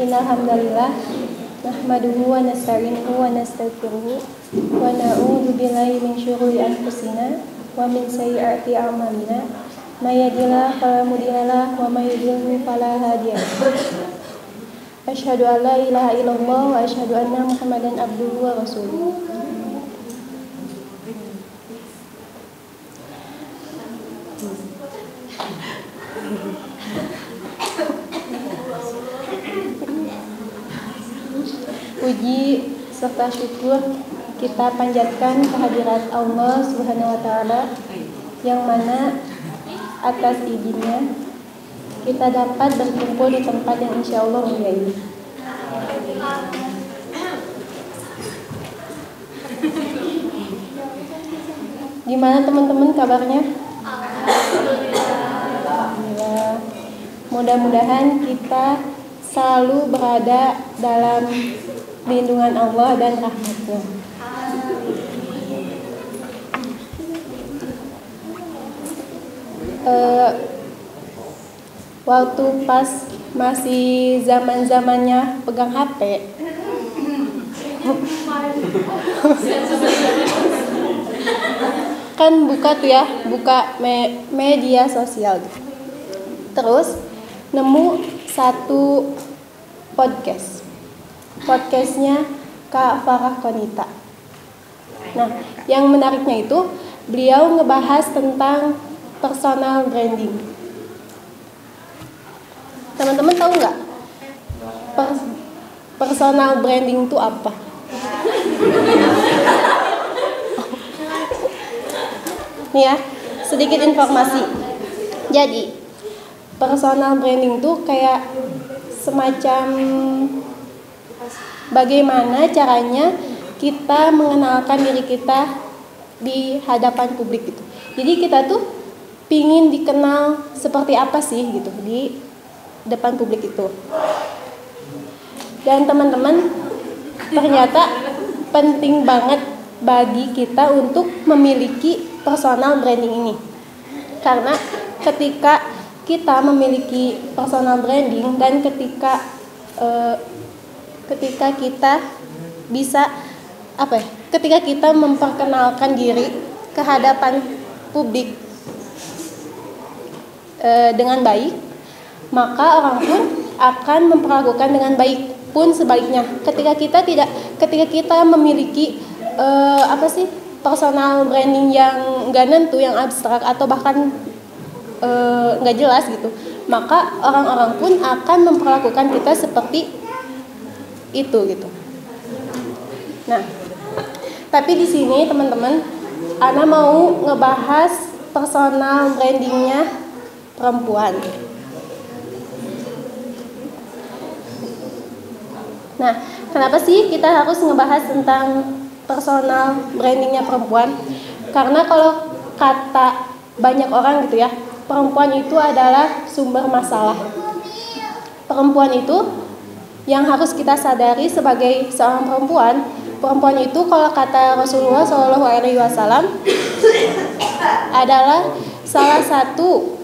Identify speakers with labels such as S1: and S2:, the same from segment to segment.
S1: Innalhamdalillah nahmaduhu wa nasta'inuhu wa nastaghfiruhu wa na'udzu billahi min syururi anfusina wa min sayyiati a'malina may yahdihillahu fala mudilla lahu wa may yudlil fala hadiya lahu. Asyhadu an la ilaha illallah wa asyhadu anna Muhammadan abduhu wa rasuluh. Puji serta syukur kita panjatkan kehadirat Allah Subhanahu wa taala yang mana atas izinnya kita dapat berkumpul di tempat yang insyaallah mulia ini. Gimana teman-teman kabarnya? Alhamdulillah. Mudah-mudahan kita selalu berada dalam lindungan Allah dan rahmatnya. Waktu pas masih zaman-zamannya pegang HP, kan buka tuh ya, buka media sosial gitu. Terus nemu satu podcastnya Kak Farah Konita. Nah, yang menariknya itu beliau ngebahas tentang personal branding. Teman-teman tahu nggak personal branding itu apa? Nih ya, sedikit informasi. Jadi personal branding itu kayak semacam bagaimana caranya kita mengenalkan diri kita di hadapan publik gitu. Jadi kita tuh pingin dikenal seperti apa sih gitu di depan publik itu. Dan teman-teman, ternyata penting banget bagi kita untuk memiliki personal branding ini. Karena ketika kita memiliki personal branding dan ketika kita bisa ketika kita memperkenalkan diri ke hadapan publik dengan baik, maka orang pun akan memperlakukan dengan baik. Pun sebaliknya, ketika kita memiliki personal branding yang nggak nentu, yang abstrak atau bahkan nggak jelas gitu, maka orang-orang pun akan memperlakukan kita seperti itu gitu. Nah, tapi di sini teman-teman, Ana mau ngebahas personal brandingnya perempuan. Nah, kenapa sih kita harus ngebahas tentang personal brandingnya perempuan? Karena kalau kata banyak orang gitu ya, perempuan itu adalah sumber masalah. Perempuan itu yang harus kita sadari sebagai seorang perempuan itu kalau kata Rasulullah SAW adalah salah satu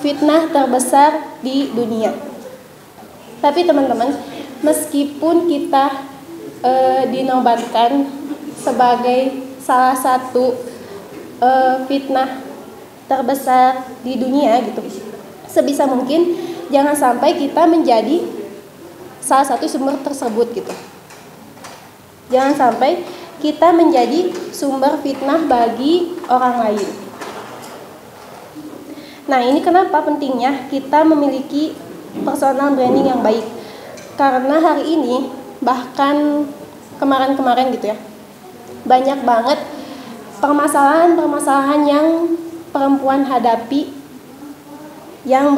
S1: fitnah terbesar di dunia. Tapi teman-teman, meskipun kita dinobatkan sebagai salah satu fitnah terbesar di dunia gitu, sebisa mungkin jangan sampai kita menjadi salah satu sumber tersebut gitu. Jangan sampai kita menjadi sumber fitnah bagi orang lain. Nah, ini kenapa pentingnya kita memiliki personal branding yang baik. Karena hari ini, bahkan kemarin-kemarin gitu ya, banyak banget permasalahan-permasalahan yang perempuan hadapi yang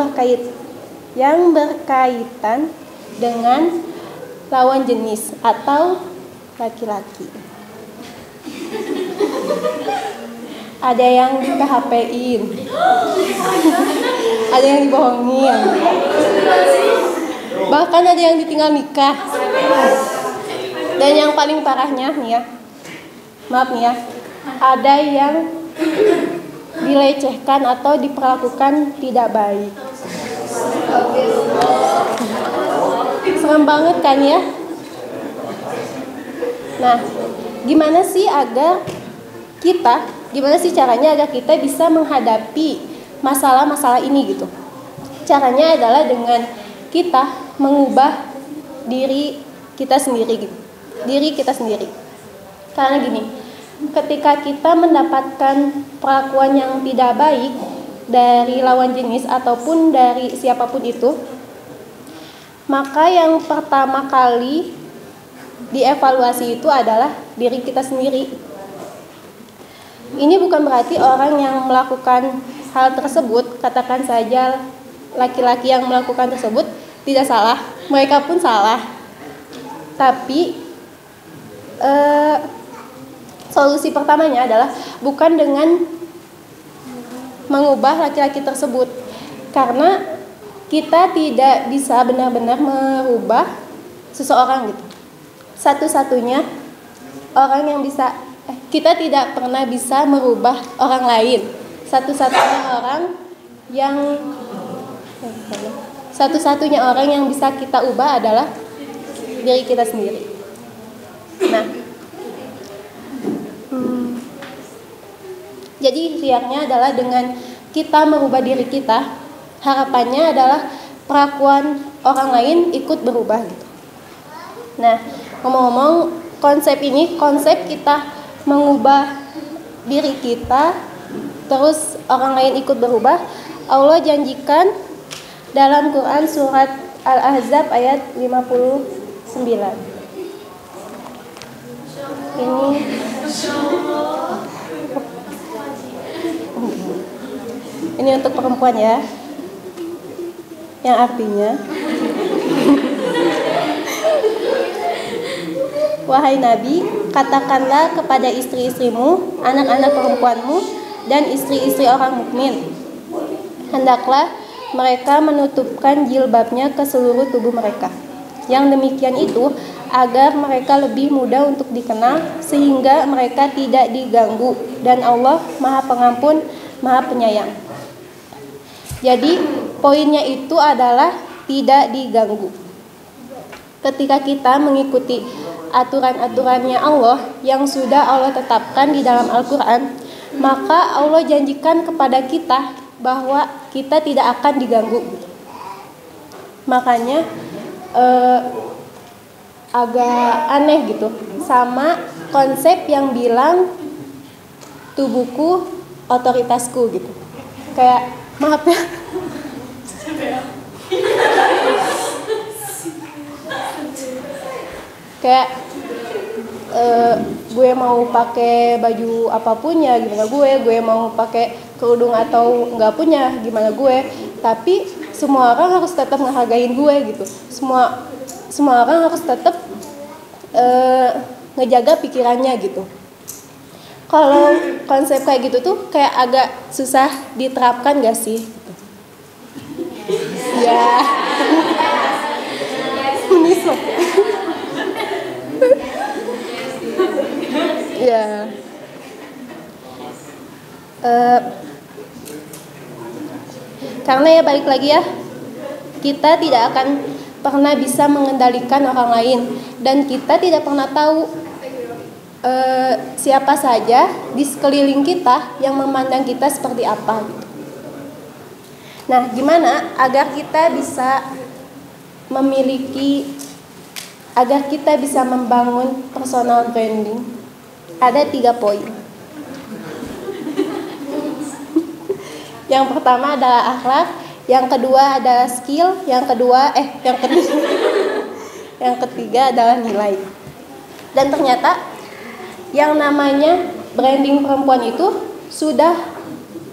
S1: berkaitan dengan lawan jenis atau laki-laki. Ada yang di PHP-in, ada yang dibohongin, bahkan ada yang ditinggal nikah. Dan yang paling parahnya nih ya, maaf nih ya, ada yang dilecehkan atau diperlakukan tidak baik. Serem banget kan ya? Nah, gimana sih caranya agar kita bisa menghadapi masalah-masalah ini gitu? Caranya adalah dengan kita mengubah diri kita sendiri gitu. Diri kita sendiri. Karena gini, ketika kita mendapatkan perlakuan yang tidak baik dari lawan jenis ataupun dari siapapun itu, maka yang pertama kali dievaluasi itu adalah diri kita sendiri. Ini bukan berarti orang yang melakukan hal tersebut, katakan saja laki-laki yang melakukan tersebut tidak salah, mereka pun salah. Tapi solusi pertamanya adalah bukan dengan mengubah laki-laki tersebut, karena kita tidak bisa benar-benar merubah seseorang gitu. Satu-satunya orang yang bisa, kita tidak pernah bisa merubah orang lain. Satu-satunya orang yang bisa kita ubah adalah diri kita sendiri. Nah, jadi ikhtiarnya adalah dengan kita merubah diri kita, harapannya adalah perlakuan orang lain ikut berubah gitu. Nah, ngomong-ngomong, konsep kita mengubah diri kita, terus orang lain ikut berubah, Allah janjikan dalam Quran surat Al-Ahzab ayat 59. Ini untuk perempuan ya, yang artinya wahai Nabi, katakanlah kepada istri-istrimu, anak-anak perempuanmu, dan istri-istri orang mukmin, hendaklah mereka menutupkan jilbabnya ke seluruh tubuh mereka. Yang demikian itu agar mereka lebih mudah untuk dikenal, sehingga mereka tidak diganggu, dan Allah Maha Pengampun, Maha Penyayang. Jadi poinnya itu adalah tidak diganggu. Ketika kita mengikuti aturan-aturannya Allah yang sudah Allah tetapkan di dalam Al-Quran, maka Allah janjikan kepada kita bahwa kita tidak akan diganggu. Makanya agak aneh gitu sama konsep yang bilang tubuhku otoritasku gitu. Kayak maaf ya, kayak gue mau pakai baju apapun ya gimana gue mau pakai kerudung atau nggak punya gimana gue, tapi semua orang harus tetap ngehargain gue gitu. Semua orang harus tetap ngejaga pikirannya gitu. Kalau konsep kayak gitu tuh kayak agak susah diterapkan gak sih? Ya. Ya. Karena ya balik lagi ya, kita tidak akan pernah bisa mengendalikan orang lain, dan kita tidak pernah tahu siapa saja di sekeliling kita yang memandang kita seperti apa gitu. Nah, gimana agar kita bisa membangun personal branding? Ada 3 poin. Yang pertama adalah akhlak, yang kedua adalah skill, yang ketiga adalah nilai. Dan ternyata yang namanya branding perempuan itu sudah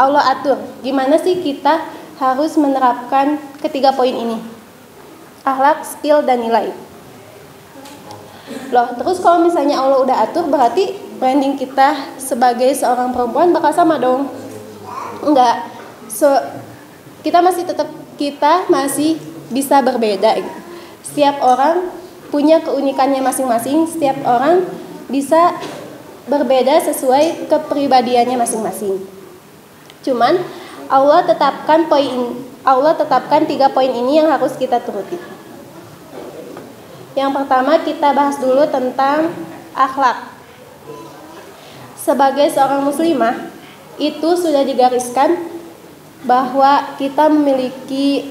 S1: Allah atur. Gimana sih kita harus menerapkan ketiga poin ini? Akhlak, skill, dan nilai. Loh, terus kalau misalnya Allah udah atur, berarti branding kita sebagai seorang perempuan bakal sama dong? Enggak. Kita masih bisa berbeda gitu. Setiap orang punya keunikannya masing-masing, setiap orang bisa berbeda sesuai kepribadiannya masing-masing. Cuman Allah tetapkan 3 poin ini yang harus kita turuti. Yang pertama, kita bahas dulu tentang akhlak. Sebagai seorang muslimah, itu sudah digariskan bahwa kita memiliki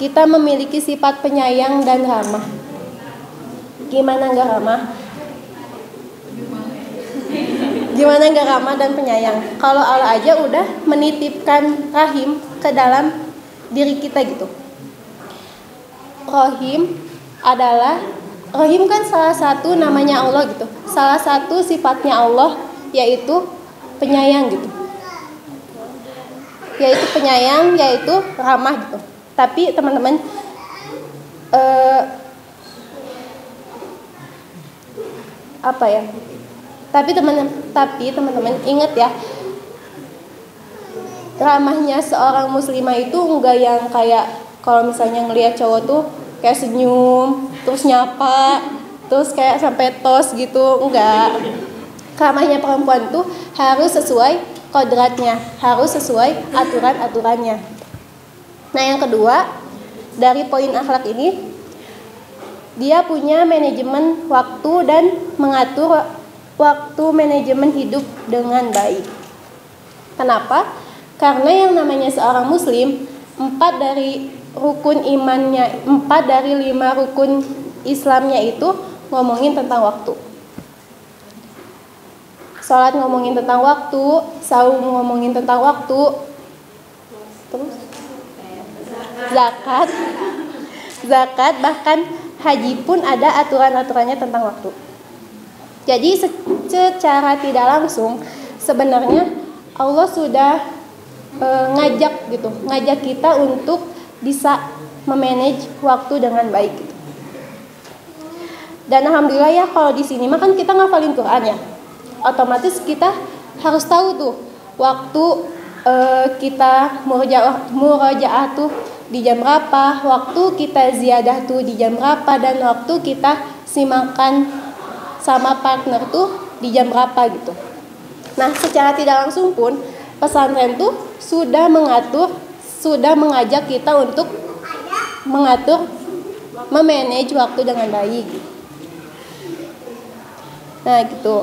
S1: kita memiliki sifat penyayang dan ramah. Gimana nggak ramah? Gimana nggak ramah dan penyayang? Kalau Allah aja udah menitipkan rahim ke dalam diri kita gitu. Rahim kan salah satu namanya Allah gitu. Salah satu sifatnya Allah yaitu penyayang gitu. Yaitu penyayang, yaitu ramah gitu. Tapi teman-teman Tapi teman-teman ingat ya, ramahnya seorang muslimah itu enggak yang kayak kalau misalnya ngelihat cowok tuh kayak senyum, terus nyapa, terus kayak sampai tos gitu, enggak. Ramahnya perempuan tuh harus sesuai kodratnya, harus sesuai aturan-aturannya. Nah, yang kedua, dari poin akhlak ini, dia punya manajemen waktu dan mengatur waktu manajemen hidup dengan baik. Kenapa? Karena yang namanya seorang muslim, 4 dari 5 rukun Islamnya itu ngomongin tentang waktu. Sholat ngomongin tentang waktu, saum ngomongin tentang waktu, terus zakat, bahkan haji pun ada aturan-aturannya tentang waktu. Jadi secara tidak langsung sebenarnya Allah sudah ngajak kita untuk bisa memanage waktu dengan baik gitu. Dan alhamdulillah ya, kalau di sini mah kan kita ngafalin Quran ya, otomatis kita harus tahu tuh waktu kita murojaah tuh di jam berapa, waktu kita ziyadah tuh di jam berapa, dan waktu kita simakan sama partner tuh di jam berapa gitu. Nah, secara tidak langsung pun pesantren tuh sudah mengajak kita untuk memanage waktu dengan baik. Nah, gitu.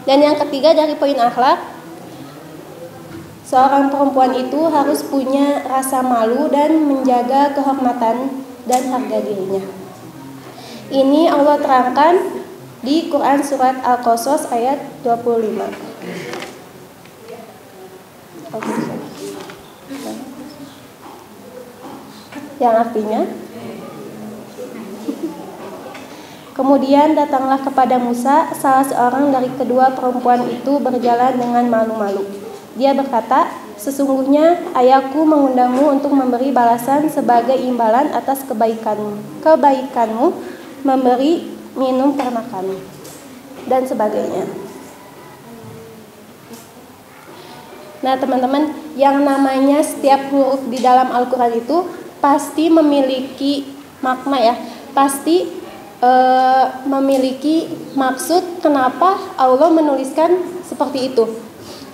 S1: Dan yang ketiga dari poin akhlak, seorang perempuan itu harus punya rasa malu dan menjaga kehormatan dan harga dirinya. Ini Allah terangkan di Quran surat Al-Qasas ayat 25. Yang artinya, kemudian datanglah kepada Musa salah seorang dari kedua perempuan itu berjalan dengan malu-malu. Dia berkata, sesungguhnya ayahku mengundangmu untuk memberi balasan sebagai imbalan atas kebaikanmu, memberi minum ternakanmu, dan sebagainya. Nah, teman-teman, yang namanya setiap huruf di dalam Al-Quran itu pasti memiliki makna ya, pasti memiliki maksud kenapa Allah menuliskan seperti itu.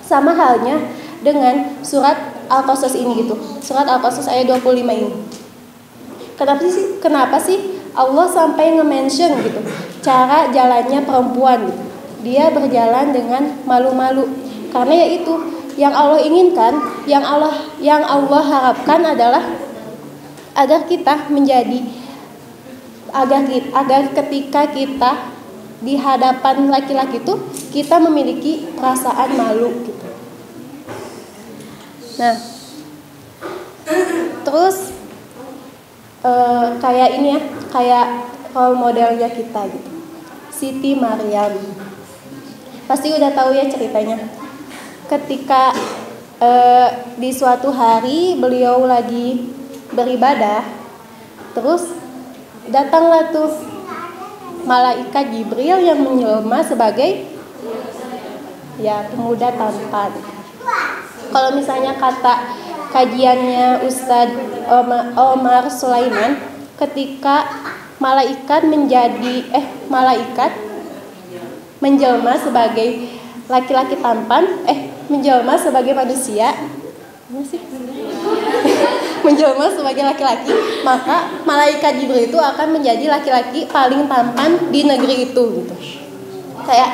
S1: Sama halnya dengan surat Al-Qasas ini gitu. Surat Al-Qasas ayat 25 ini. Kenapa sih Allah sampai nge-mention gitu cara jalannya perempuan gitu. Dia berjalan dengan malu-malu. Karena yaitu yang Allah inginkan, yang Allah harapkan adalah agar kita agar ketika kita di hadapan laki-laki itu kita memiliki perasaan malu gitu. Nah, terus kayak ini ya, kayak role modelnya kita gitu, Siti Maryam. Pasti udah tahu ya ceritanya. Ketika di suatu hari beliau lagi beribadah, terus datanglah tuh malaikat Jibril yang menjelma sebagai ya pemuda tampan. Kalau misalnya kata kajiannya Ustadz Omar Sulaiman, ketika malaikat menjelma sebagai laki-laki tampan, menjelma sebagai manusia, menjelma sebagai laki-laki, maka malaikat Jibril itu akan menjadi laki-laki paling tampan di negeri itu gitu. Kayak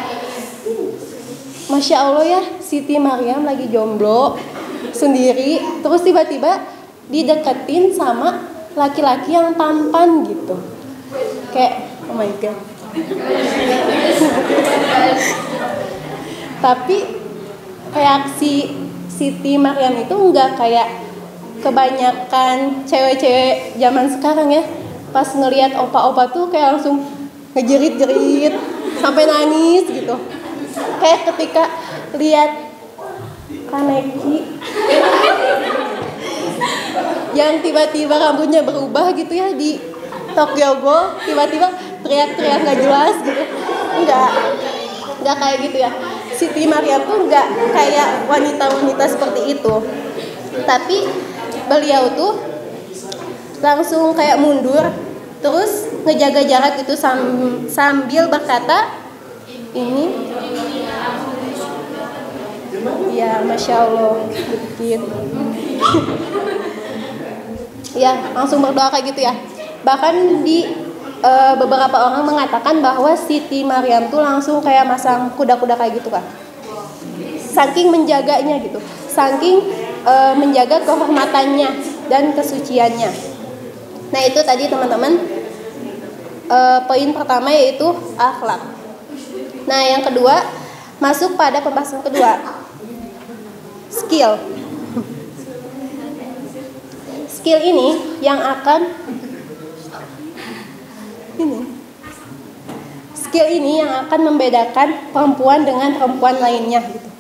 S1: Masya Allah ya, Siti Maryam lagi jomblo sendiri, terus tiba-tiba dideketin sama laki-laki yang tampan gitu. Kayak oh my god. Tapi reaksi Siti Maryam itu enggak kayak kebanyakan cewek-cewek zaman sekarang ya. Pas ngelihat opa-opa tuh kayak langsung ngejerit-jerit sampai nangis gitu. Kayak ketika lihat Kaneki yang tiba-tiba rambutnya berubah gitu ya di Tokyo Ghoul, tiba-tiba teriak-teriak nggak jelas gitu. Enggak kayak gitu ya. Siti Maryam tuh enggak kayak wanita-wanita seperti itu. Tapi beliau tuh langsung kayak mundur, terus ngejaga jarak itu sambil berkata, ini ya Masya Allah gitu. Ya langsung berdoa kayak gitu ya. Bahkan di beberapa orang mengatakan bahwa Siti Maryam tuh langsung kayak masang kuda-kuda kayak gitu kan, saking menjaganya gitu, saking menjaga kehormatannya dan kesuciannya. Nah itu tadi teman-teman, poin pertama yaitu akhlak. Nah yang kedua, masuk pada pembahasan kedua, skill. Skill ini yang akan membedakan perempuan dengan perempuan lainnya gitu.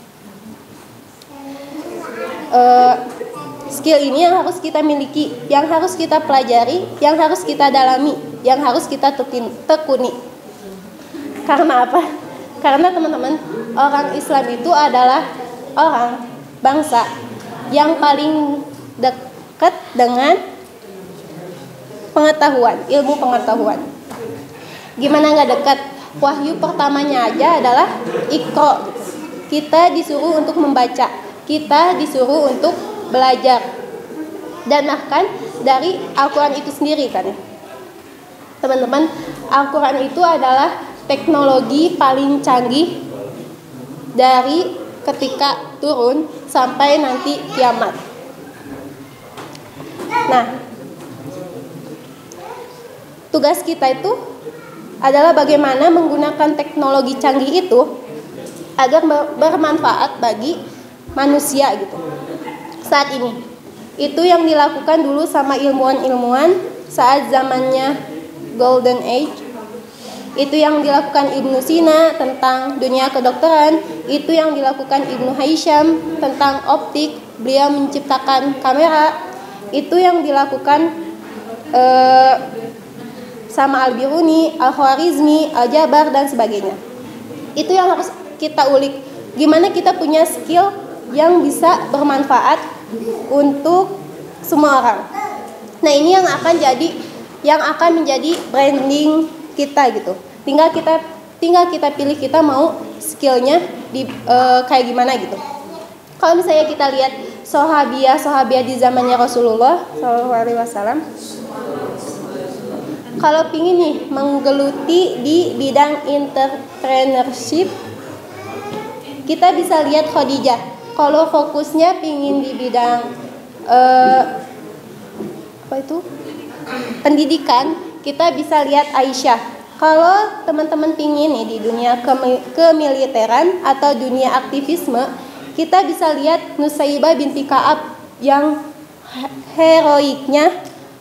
S1: Skill ini yang harus kita miliki, yang harus kita pelajari, yang harus kita dalami, yang harus kita tekuni. Karena apa? Karena teman-teman, orang Islam itu adalah orang bangsa yang paling dekat dengan pengetahuan, ilmu pengetahuan. Gimana nggak dekat? Wahyu pertamanya aja adalah Iqra. Kita disuruh untuk membaca, kita disuruh untuk belajar, dan bahkan dari Al-Quran itu sendiri kan ya. Teman-teman, Al-Quran itu adalah teknologi paling canggih dari ketika turun sampai nanti kiamat. Nah, tugas kita itu adalah bagaimana menggunakan teknologi canggih itu agar bermanfaat bagi manusia gitu. Saat ini itu yang dilakukan dulu sama ilmuwan-ilmuwan saat zamannya Golden Age. Itu yang dilakukan Ibnu Sina tentang dunia kedokteran, itu yang dilakukan Ibnu Hisham tentang optik, beliau menciptakan kamera, itu yang dilakukan sama Al-Biruni, Al-Khwarizmi, Al-Jabar dan sebagainya. Itu yang harus kita ulik, gimana kita punya skill yang bisa bermanfaat untuk semua orang. Nah, ini yang akan menjadi branding kita gitu. Tinggal kita pilih kita mau skillnya di kayak gimana gitu. Kalau misalnya kita lihat sahabiah di zamannya Rasulullah SAW, kalau pingin nih menggeluti di bidang entrepreneurship, kita bisa lihat Khadijah. Kalau fokusnya pingin di bidang pendidikan, kita bisa lihat Aisyah. Kalau teman-teman pingin nih di dunia kemiliteran atau dunia aktivisme, kita bisa lihat Nusaibah binti Ka'ab yang heroiknya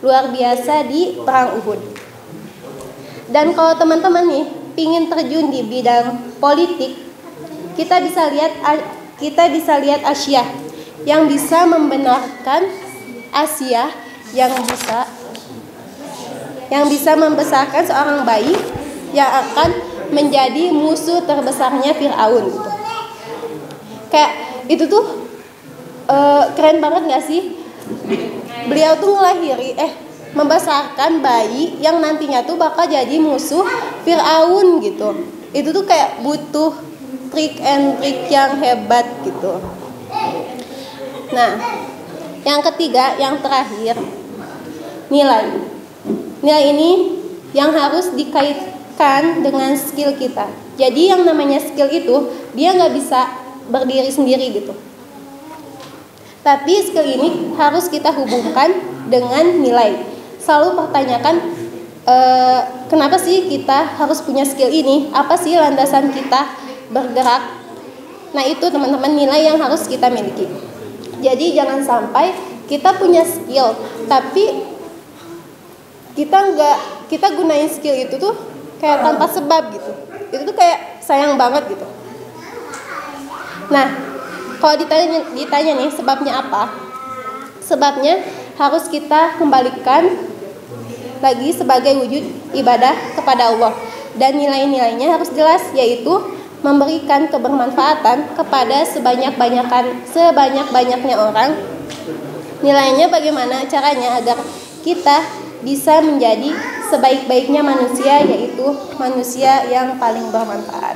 S1: luar biasa di perang Uhud. Dan kalau teman-teman nih pingin terjun di bidang politik, kita bisa lihat Asia yang bisa membenarkan Asia yang bisa membesarkan seorang bayi yang akan menjadi musuh terbesarnya Fir'aun gitu. Kayak itu tuh keren banget gak sih? Beliau tuh membesarkan bayi yang nantinya tuh bakal jadi musuh Fir'aun gitu. Itu tuh kayak butuh trik and trik yang hebat gitu. Nah, yang ketiga, yang terakhir, nilai. Nilai ini yang harus dikaitkan dengan skill kita. Jadi yang namanya skill itu dia nggak bisa berdiri sendiri gitu. Tapi skill ini harus kita hubungkan dengan nilai. Selalu pertanyakan kenapa sih kita harus punya skill ini? Apa sih landasan kita bergerak? Nah itu teman-teman nilai yang harus kita miliki. Jadi jangan sampai kita punya skill tapi kita gunain skill itu tuh kayak tanpa sebab gitu. Itu tuh kayak sayang banget gitu. Nah, kalau ditanya nih sebabnya apa? Sebabnya harus kita kembalikan lagi sebagai wujud ibadah kepada Allah. Dan nilai-nilainya harus jelas, yaitu memberikan kebermanfaatan kepada sebanyak-banyaknya orang. Nilainya bagaimana caranya agar kita bisa menjadi sebaik-baiknya manusia, yaitu manusia yang paling bermanfaat.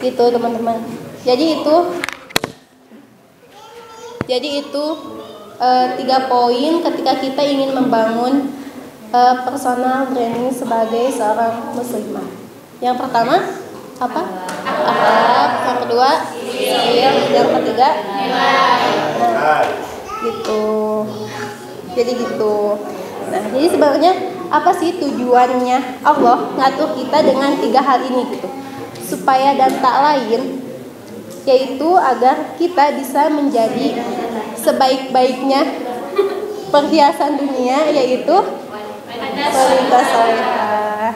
S1: Gitu teman-teman. Jadi itu 3 poin ketika kita ingin membangun personal branding sebagai seorang muslimah. Yang pertama apa? Akhlak. Yang kedua skill. Yang ketiga gitu. Jadi gitu. Nah, jadi sebenarnya apa sih tujuannya Allah ngatur kita dengan 3 hal ini gitu? Supaya dan tak lain, yaitu agar kita bisa menjadi sebaik-baiknya perhiasan dunia, yaitu wanita salehah.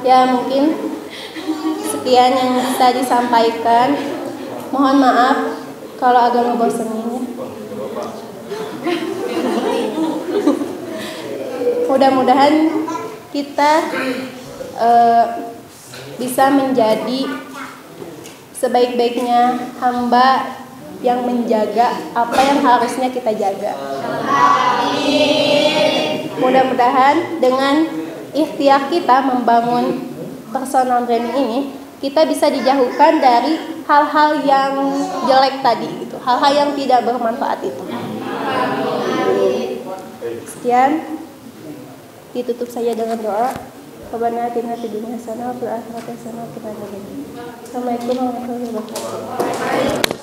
S1: Ya mungkin sekian yang bisa disampaikan. Mohon maaf kalau agak ngebosenin ya. Mudah-mudahan kita bisa menjadi sebaik-baiknya hamba yang menjaga apa yang harusnya kita jaga. Mudah-mudahan dengan ikhtiar kita membangun personal branding ini, kita bisa dijauhkan dari hal-hal yang jelek tadi gitu, hal-hal yang tidak bermanfaat itu. Sekian, ditutup saja dengan doa. Rabbana atina fid dunya hasanah wa fil akhirati hasanah wa qina adzabannar. Assalamualaikum warahmatullahi wabarakatuh.